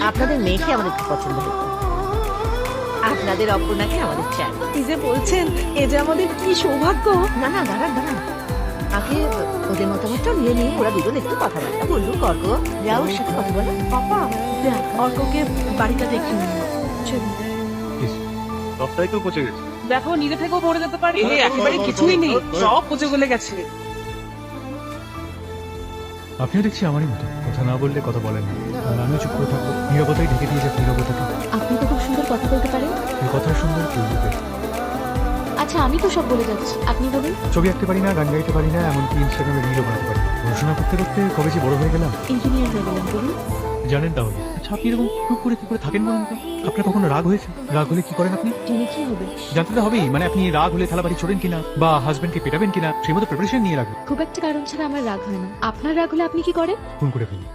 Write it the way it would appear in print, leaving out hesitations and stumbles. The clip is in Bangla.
আপনাদের মেয়েকে আমাদের খুব পছন্দ হতো, আপনাদের অপর্ণাকে আমাদের চাই। কি যে বলছেন, এ যে আমাদের কি সৌভাগ্য। না না, দাঁড়ান দাঁড়ান, আগে ওদের মতামতটা নিয়ে নিয়ে ওরা দুজন একটু কথাবার্তা বলুক। অর্ক, যাও ওর সাথে কথা বলো। পাপা, দেখ অর্ককে বাড়িটা দেখে নিন। চলুন। সবটাই তো পচে গেছে। দেখো নিজে থেকেও পড়ে যেতে পারি, একেবারে কিছুই নেই, সব পচে গলে গেছে। আপনিও দেখছি আমারই মতো কথা না বললে কথা বলেন না, আর আমিও চুপ করে থাকবো, নীরবতাই ঢেকে দিয়ে যাক নীরবতাকে। আপনি তো খুব সুন্দর কথা বলতে পারেন। এই কথা সুন্দর কেউ বলবে। আচ্ছা, আমি তো সব বলে যাচ্ছি, আপনি বলুন। ছবি আঁকতে পারি না, গান গাইতে পারি না, এমনকি ইনস্টাগ্রামে রিলও বানাতে পারি না। পড়াশোনা করতে করতে কবে যে বড় হয়ে গেলাম। ইঞ্জিনিয়ার হয়ে গেলেন, বলুন। জানেন তাহলে। আচ্ছা, আপনি এরকম চুপ করে কি করে থাকেন বলুন তো? আপনার কখনো রাগ হয়েছে? রাগ হলে কি করেন আপনি? জেনে কি হবে? জানতে তো হবেই, মানে আপনি রাগ হলে থালা বাড়ি ছোড়েন কিনা, বা হাজবেন্ডকে পেটাবেন কিনা, সেই মতো প্রিপারেশন নিয়ে রাখবেন। খুব একটা কারণ ছাড়া আমার রাগ হয় না। আপনার রাগ হলে আপনি কি করেন? ফোন করে ফেলি।